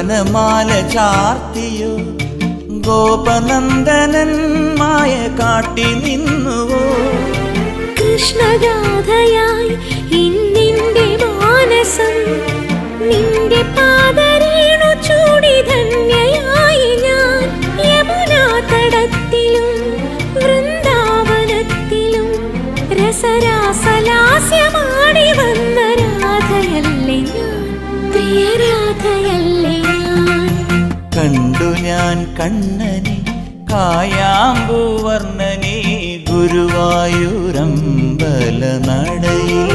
വനമാല ചാർത്തിയോ ഗോപനന്ദനൻ മായ കാട്ടി നിന്നുവോ കൃഷ്ണഗാഥയായി ഇന്നിന്റെ മാനസം നിന്റെ പാദരേണു ചൂടി ധന്യയായി ഞാൻ യമുനാ തടത്തിലും വൃന്ദാവനത്തിലും രസരാസലാസ്യമാടി വന്ന രാധയല്ലേ ഞാൻ പ്രിയരാധയല്ലേ ഞാൻ കണ്ടു ഞാൻ കണ്ണനെ കായാമ്പൂവർണ്ണനെ ഗുരുവായൂരമ്പല നടയിൽ